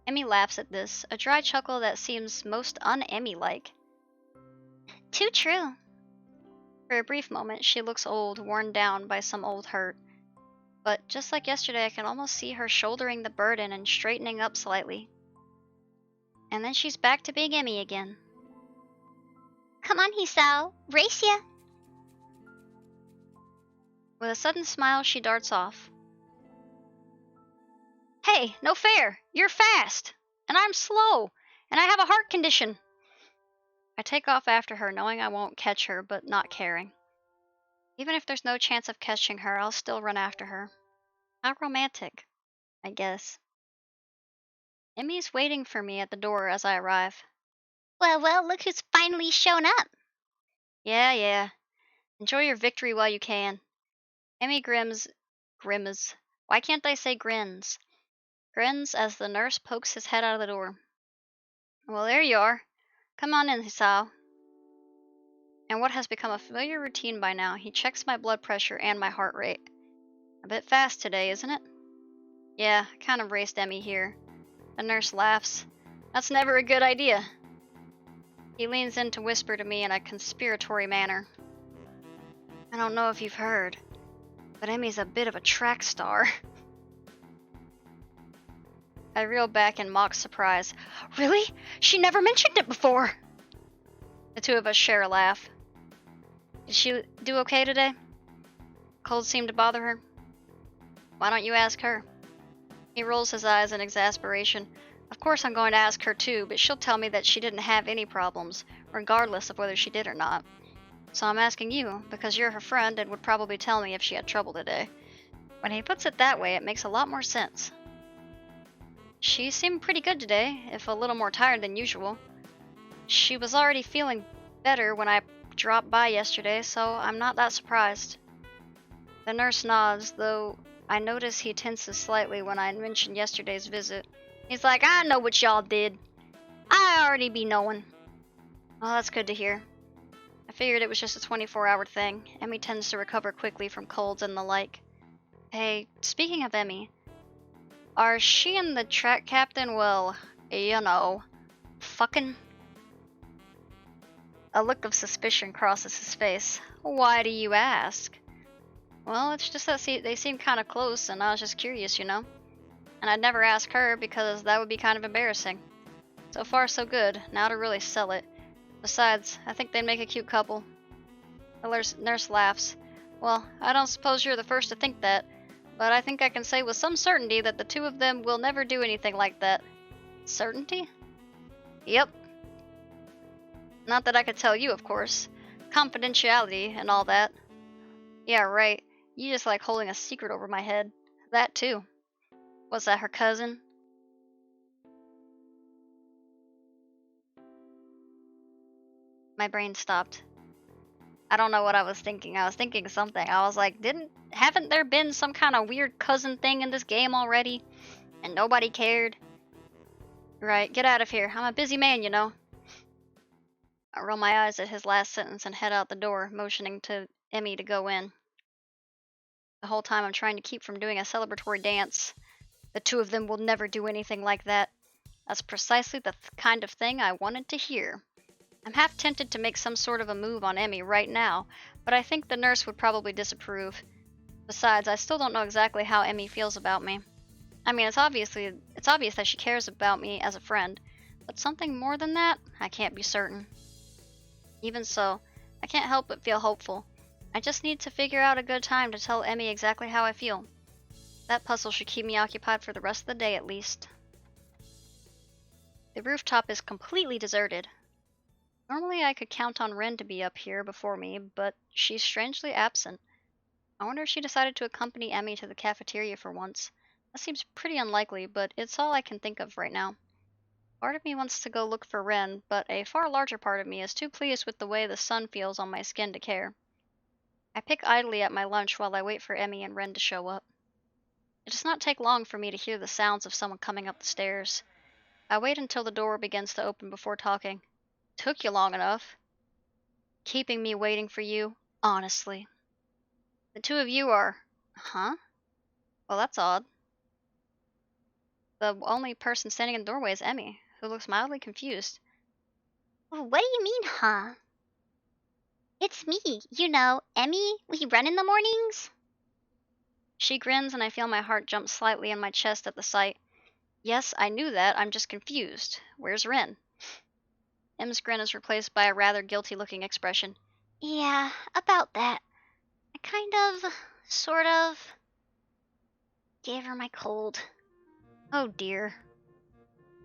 Speaker 1: Emmy laughs at this, a dry chuckle that seems most un-Emmy-like.
Speaker 2: Too true.
Speaker 1: For a brief moment, she looks old, worn down by some old hurt. But just like yesterday, I can almost see her shouldering the burden and straightening up slightly. And then she's back to being Emmy again.
Speaker 2: Come on, Hisao. Race ya!
Speaker 1: With a sudden smile, she darts off. Hey, no fair! You're fast! And I'm slow! And I have a heart condition! I take off after her, knowing I won't catch her, but not caring. Even if there's no chance of catching her, I'll still run after her. How romantic, I guess. Emmy's waiting for me at the door as I arrive.
Speaker 2: Well, look who's finally shown up.
Speaker 1: Yeah. Enjoy your victory while you can. Emmy grims. Why can't I say grins? Grins as the nurse pokes his head out of the door. Well, there you are. Come on in, Hisao. And what has become a familiar routine by now, he checks my blood pressure and my heart rate. A bit fast today, isn't it? Yeah, kind of raced Emmy here. The nurse laughs. That's never a good idea. He leans in to whisper to me in a conspiratory manner. I don't know if you've heard, but Emmy's a bit of a track star. I reel back in mock surprise. Really? She never mentioned it before! The two of us share a laugh. Did she do okay today? Cold seemed to bother her? Why don't you ask her? He rolls his eyes in exasperation. Of course I'm going to ask her too, but she'll tell me that she didn't have any problems, regardless of whether she did or not. So I'm asking you, because you're her friend and would probably tell me if she had trouble today. When he puts it that way, it makes a lot more sense. She seemed pretty good today, if a little more tired than usual. She was already feeling better when I dropped by yesterday, so I'm not that surprised. The nurse nods, though I notice he tenses slightly when I mention yesterday's visit. He's like, I know what y'all did. I already be knowing. Well, that's good to hear. I figured it was just a 24-hour thing. Emmy tends to recover quickly from colds and the like. Hey, speaking of Emmy, are she and the track captain, well, you know, fucking? A look of suspicion crosses his face. Why do you ask? Well, it's just that they seem kind of close, and I was just curious, you know? And I'd never ask her because that would be kind of embarrassing. So far, so good. Now to really sell it. Besides, I think they'd make a cute couple. The nurse laughs. Well, I don't suppose you're the first to think that, but I think I can say with some certainty that the two of them will never do anything like that. Certainty? Yep. Not that I could tell you, of course. Confidentiality and all that. Yeah, right. You just like holding a secret over my head. That too. Was that her cousin? My brain stopped. I don't know what I was thinking. I was thinking something. I was like, haven't there been some kind of weird cousin thing in this game already? And nobody cared? Right, get out of here. I'm a busy man, you know. I roll my eyes at his last sentence and head out the door, motioning to Emmy to go in. The whole time I'm trying to keep from doing a celebratory dance. The two of them will never do anything like that. That's precisely the kind of thing I wanted to hear. I'm half tempted to make some sort of a move on Emmy right now, but I think the nurse would probably disapprove. Besides, I still don't know exactly how Emmy feels about me. I mean, it's obvious that she cares about me as a friend, but something more than that, I can't be certain. Even so, I can't help but feel hopeful. I just need to figure out a good time to tell Emmy exactly how I feel. That puzzle should keep me occupied for the rest of the day at least. The rooftop is completely deserted. Normally I could count on Ren to be up here before me, but she's strangely absent. I wonder if she decided to accompany Emmy to the cafeteria for once. That seems pretty unlikely, but it's all I can think of right now. Part of me wants to go look for Ren, but a far larger part of me is too pleased with the way the sun feels on my skin to care. I pick idly at my lunch while I wait for Emmy and Ren to show up. It does not take long for me to hear the sounds of someone coming up the stairs. I wait until the door begins to open before talking. Took you long enough. Keeping me waiting for you, honestly. The two of you are... Huh? Well, that's odd. The only person standing in the doorway is Emmy, who looks mildly confused.
Speaker 2: What do you mean, huh? It's me, you know, Emmy. We run in the mornings.
Speaker 1: She grins and I feel my heart jump slightly in my chest at the sight. Yes, I knew that, I'm just confused. Where's Ren? M's grin is replaced by a rather guilty-looking expression.
Speaker 2: Yeah, about that. I kind of, sort of, gave her my cold.
Speaker 1: Oh dear.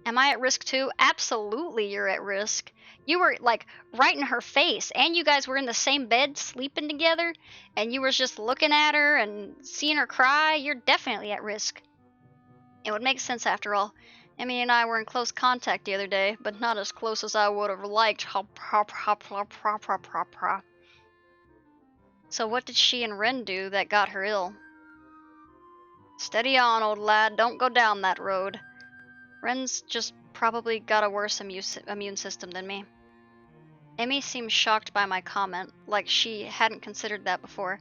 Speaker 1: Am I at risk too? Absolutely you're at risk. You were, like, right in her face, and you guys were in the same bed sleeping together, and you were just looking at her and seeing her cry. You're definitely at risk. It would make sense after all. Emmy and I were in close contact the other day, but not as close as I would have liked. So what did she and Ren do that got her ill? Steady on, old lad. Don't go down that road. Ren's just probably got a worse immune system than me. Emmy seemed shocked by my comment, like she hadn't considered that before.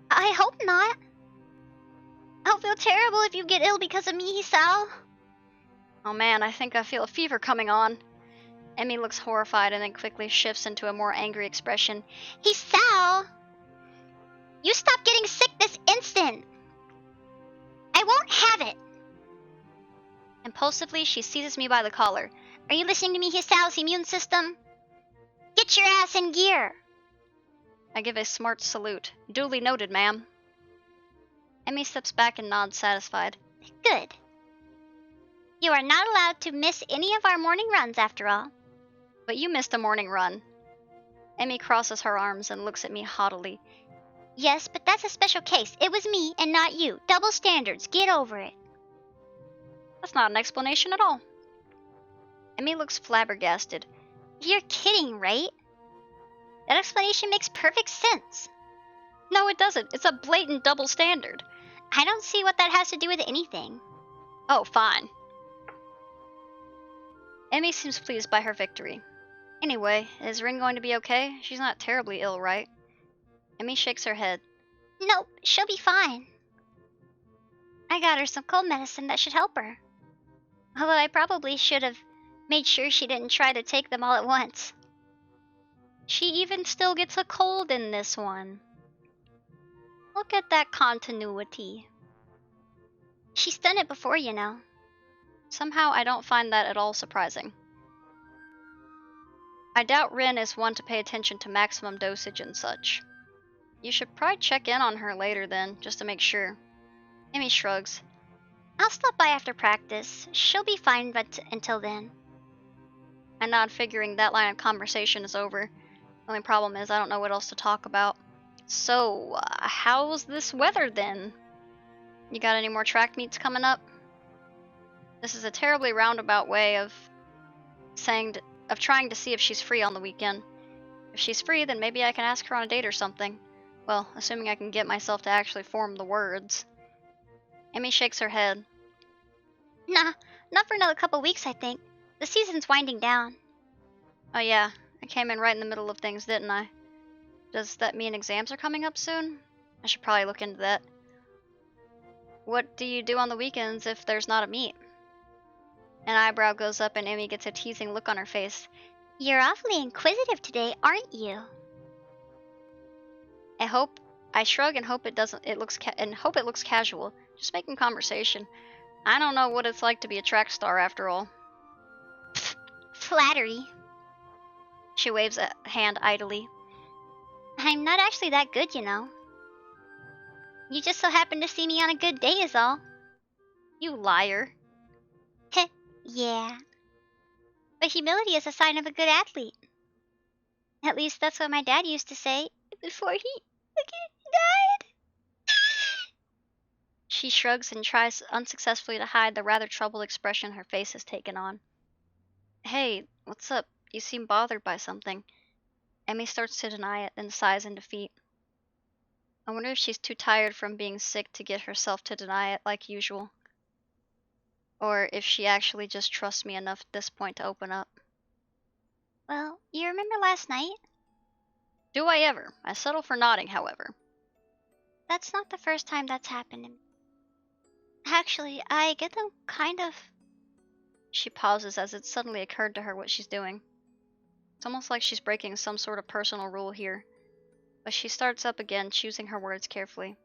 Speaker 2: I hope not. I'll feel terrible if you get ill because of me, Sal.
Speaker 1: Oh man, I think I feel a fever coming on. Emmy looks horrified and then quickly shifts into a more angry expression.
Speaker 2: Hey, Sal! You stop getting sick this instant! I won't have it!
Speaker 1: Impulsively, she seizes me by the collar.
Speaker 2: Are you listening to me, Hisal's immune system? Get your ass in gear!
Speaker 1: I give a smart salute. Duly noted, ma'am. Emmy steps back and nods satisfied.
Speaker 2: Good. You are not allowed to miss any of our morning runs, after all.
Speaker 1: But you missed a morning run. Emmy crosses her arms and looks at me haughtily.
Speaker 2: Yes, but that's a special case. It was me and not you. Double standards. Get over it.
Speaker 1: That's not an explanation at all. Emmy looks flabbergasted.
Speaker 2: You're kidding, right? That explanation makes perfect sense.
Speaker 1: No, it doesn't. It's a blatant double standard.
Speaker 2: I don't see what that has to do with anything.
Speaker 1: Oh, fine. Emmy seems pleased by her victory. Anyway, is Rin going to be okay? She's not terribly ill, right? Emmy shakes her head.
Speaker 2: Nope, she'll be fine. I got her some cold medicine that should help her. Although I probably should have made sure she didn't try to take them all at once.
Speaker 1: She even still gets a cold in this one. Look at that continuity.
Speaker 2: She's done it before, you know.
Speaker 1: Somehow I don't find that at all surprising. I doubt Rin is one to pay attention to maximum dosage and such. You should probably check in on her later then, just to make sure. Emmy shrugs.
Speaker 2: I'll stop by after practice. She'll be fine until then.
Speaker 1: I nod, figuring that line of conversation is over. The only problem is I don't know what else to talk about. So, how's this weather then? You got any more track meets coming up? This is a terribly roundabout way of trying to see if she's free on the weekend. If she's free, then maybe I can ask her on a date or something. Well, assuming I can get myself to actually form the words. Emmy shakes her head.
Speaker 2: Nah, not for another couple weeks, I think. The season's winding down.
Speaker 1: Oh yeah, I came in right in the middle of things, didn't I? Does that mean exams are coming up soon? I should probably look into that. What do you do on the weekends if there's not a meet? An eyebrow goes up and Emmy gets a teasing look on her face.
Speaker 2: You're awfully inquisitive today, aren't you?
Speaker 1: I shrug and hope it looks casual, just making conversation. I don't know what it's like to be a track star after all.
Speaker 2: Pfft, flattery.
Speaker 1: She waves a hand idly.
Speaker 2: I'm not actually that good, you know. You just so happen to see me on a good day is all.
Speaker 1: You liar.
Speaker 2: Heh, yeah. But humility is a sign of a good athlete. At least that's what my dad used to say before he died.
Speaker 1: She shrugs and tries unsuccessfully to hide the rather troubled expression her face has taken on. Hey, what's up? You seem bothered by something. Emmy starts to deny it, then sighs in defeat. I wonder if she's too tired from being sick to get herself to deny it like usual. Or if she actually just trusts me enough at this point to open up.
Speaker 2: Well, you remember last night?
Speaker 1: Do I ever? I settle for nodding, however.
Speaker 2: That's not the first time that's happened to me. Actually, I get them kind of...
Speaker 1: She pauses as it suddenly occurred to her what she's doing. It's almost like she's breaking some sort of personal rule here. But she starts up again, choosing her words carefully.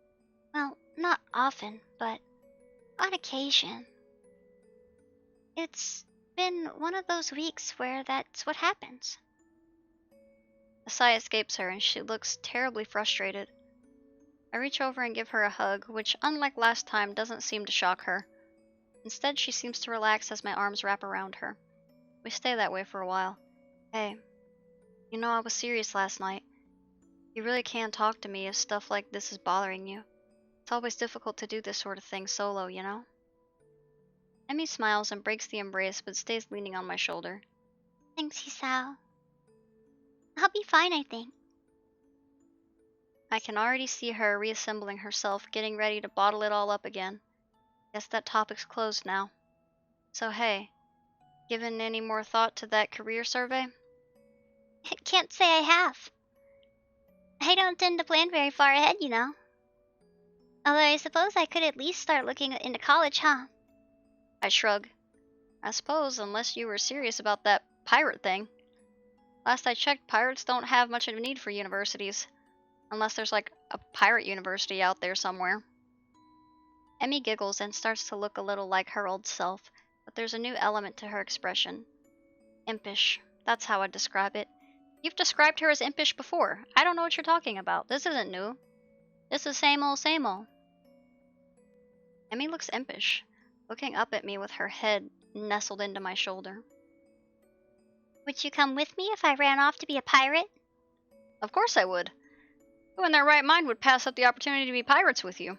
Speaker 2: Well, not often, but on occasion. It's been one of those weeks where that's what happens.
Speaker 1: A sigh escapes her and she looks terribly frustrated. I reach over and give her a hug, which, unlike last time, doesn't seem to shock her. Instead, she seems to relax as my arms wrap around her. We stay that way for a while. Hey, you know I was serious last night. You really can't talk to me if stuff like this is bothering you. It's always difficult to do this sort of thing solo, you know? Emmy smiles and breaks the embrace but stays leaning on my shoulder.
Speaker 2: Thanks, Hisao. I'll be fine, I think.
Speaker 1: I can already see her reassembling herself, getting ready to bottle it all up again. Guess that topic's closed now. So hey, given any more thought to that career survey?
Speaker 2: Can't say I have. I don't tend to plan very far ahead, you know. Although I suppose I could at least start looking into college, huh?
Speaker 1: I shrug. I suppose, unless you were serious about that pirate thing. Last I checked, pirates don't have much of a need for universities. Unless there's like a pirate university out there somewhere. Emmy giggles and starts to look a little like her old self, but there's a new element to her expression. Impish. That's how I'd describe it. You've described her as impish before. I don't know what you're talking about. This isn't new. This is same old, same old. Emmy looks impish, looking up at me with her head nestled into my shoulder.
Speaker 2: Would you come with me if I ran off to be a pirate?
Speaker 1: Of course I would. Who in their right mind would pass up the opportunity to be pirates with you?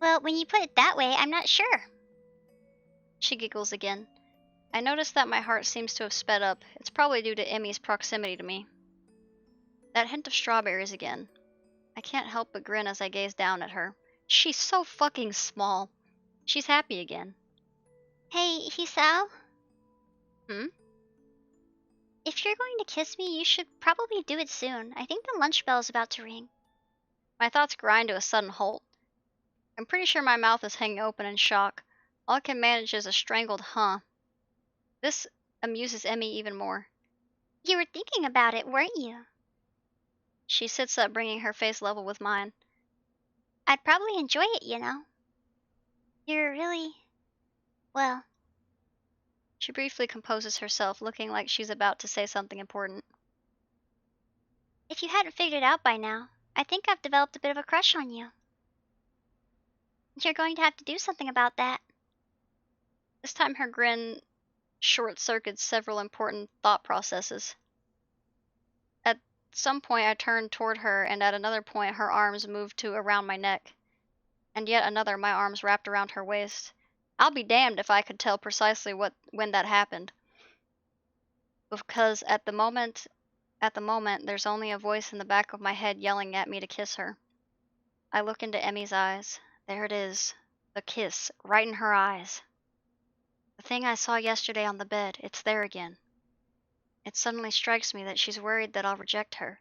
Speaker 2: Well, when you put it that way, I'm not sure.
Speaker 1: She giggles again. I notice that my heart seems to have sped up. It's probably due to Emmy's proximity to me. That hint of strawberries again. I can't help but grin as I gaze down at her. She's so fucking small. She's happy again.
Speaker 2: Hey, Hisao?
Speaker 1: Hmm?
Speaker 2: If you're going to kiss me, you should probably do it soon. I think the lunch bell is about to ring.
Speaker 1: My thoughts grind to a sudden halt. I'm pretty sure my mouth is hanging open in shock. All I can manage is a strangled huh. This amuses Emmy even more.
Speaker 2: You were thinking about it, weren't you?
Speaker 1: She sits up, bringing her face level with mine.
Speaker 2: I'd probably enjoy it, you know. You're really, well,
Speaker 1: She briefly composes herself, looking like she's about to say something important.
Speaker 2: if you hadn't figured it out by now, I think I've developed a bit of a crush on you. You're going to have to do something about that.
Speaker 1: This time her grin short circuits several important thought processes. At some point I turned toward her, and at another point her arms moved to around my neck, and yet another my arms wrapped around her waist. I'll be damned if I could tell precisely when that happened. Because at the moment there's only a voice in the back of my head yelling at me to kiss her. I look into Emmy's eyes. There it is. The kiss, right in her eyes. The thing I saw yesterday on the bed, it's there again. It suddenly strikes me that she's worried that I'll reject her.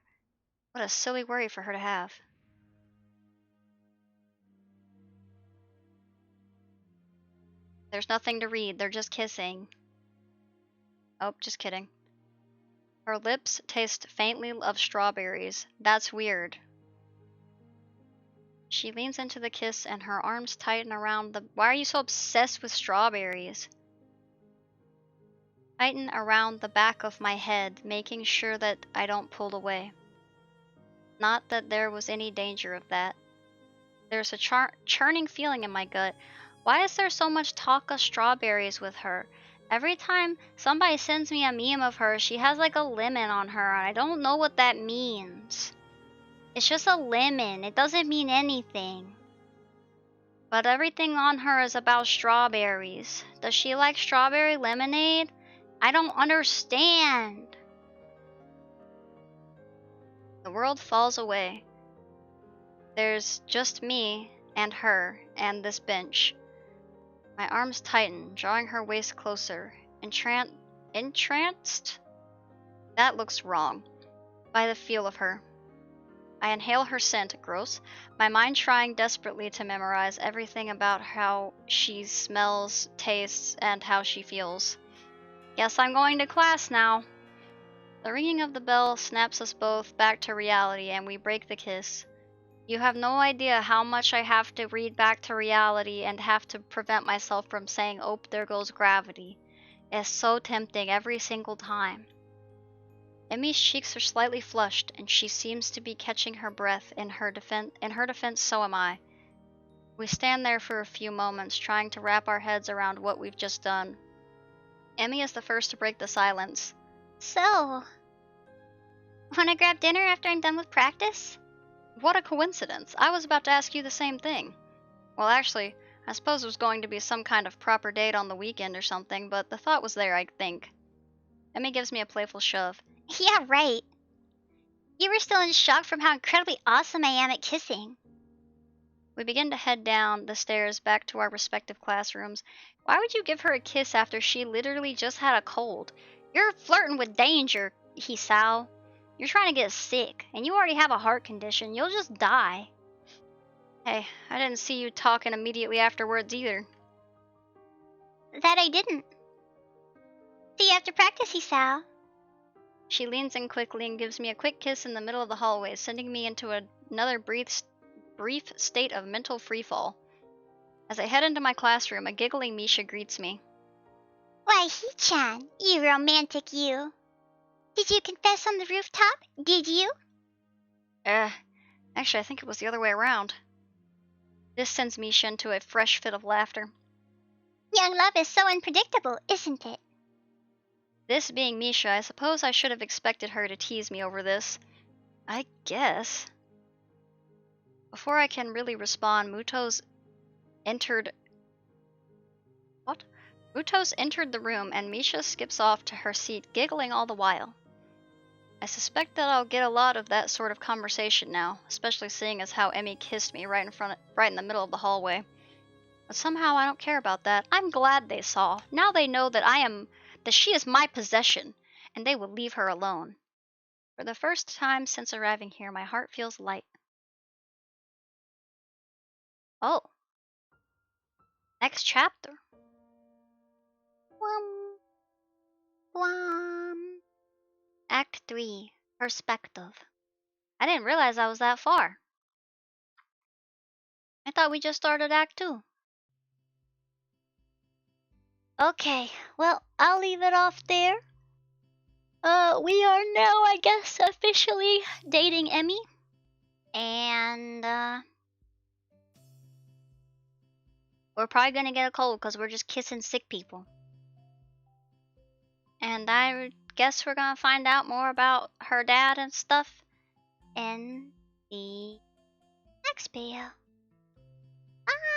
Speaker 1: What a silly worry for her to have. There's nothing to read, they're just kissing. Oh, just kidding. Her lips taste faintly of strawberries. That's weird. She leans into the kiss and her arms tighten around the. Why are you so obsessed with strawberries? Tighten around the back of my head, making sure that I don't pull away. Not that there was any danger of that. There's a churning feeling in my gut. Why is there so much talk of strawberries with her? Every time somebody sends me a meme of her, she has like a lemon on her, and I don't know what that means. It's just a lemon. It doesn't mean anything. But everything on her is about strawberries. Does she like strawberry lemonade? I don't understand. The world falls away. There's just me and her and this bench. My arms tighten, drawing her waist closer. Entranced? That looks wrong. By the feel of her. I inhale her scent, gross, my mind trying desperately to memorize everything about how she smells, tastes, and how she feels. Guess I'm going to class now. The ringing of the bell snaps us both back to reality, and we break the kiss. You have no idea how much I have to read back to reality and have to prevent myself from saying, "Oh, there goes gravity." It's so tempting every single time. Emmy's cheeks are slightly flushed, and she seems to be catching her breath. In her defense, so am I. We stand there for a few moments, trying to wrap our heads around what we've just done. Emmy is the first to break the silence.
Speaker 2: So, wanna grab dinner after I'm done with practice?
Speaker 1: What a coincidence. I was about to ask you the same thing. Well, actually, I suppose it was going to be some kind of proper date on the weekend or something, but the thought was there, I think. Emmy gives me a playful shove.
Speaker 2: Yeah, right. You were still in shock from how incredibly awesome I am at kissing.
Speaker 1: We begin to head down the stairs back to our respective classrooms. Why would you give her a kiss after she literally just had a cold? You're flirting with danger, Hisao. You're trying to get sick, and you already have a heart condition. You'll just die. Hey, I didn't see you talking immediately afterwards either.
Speaker 2: That I didn't. See you after practice, Hisao.
Speaker 1: She leans in quickly and gives me a quick kiss in the middle of the hallway, sending me into another brief state of mental freefall. As I head into my classroom, a giggling Misha greets me.
Speaker 2: Why, He-chan, you romantic you. Did you confess on the rooftop? Did you?
Speaker 1: Actually, I think it was the other way around. This sends Misha into a fresh fit of laughter.
Speaker 2: Young love is so unpredictable, isn't it?
Speaker 1: This being Misha, I suppose I should have expected her to tease me over this. I guess. Before I can really respond, entered. What? Muto's entered the room, and Misha skips off to her seat, giggling all the while. I suspect that I'll get a lot of that sort of conversation now, especially seeing as how Emmy kissed me right in the middle of the hallway. But somehow I don't care about that. I'm glad they saw. Now they know that she is my possession, and they will leave her alone. For the first time since arriving here, my heart feels light. Oh, next chapter.
Speaker 2: Wum, wum. Act 3. Perspective.
Speaker 1: I didn't realize I was that far. I thought we just started Act 2.
Speaker 2: Okay, well, I'll leave it off there. We are now, I guess, officially dating Emmy. And,
Speaker 1: We're probably gonna get a cold because we're just kissing sick people. And I guess we're gonna find out more about her dad and stuff.
Speaker 2: in the next video. Bye!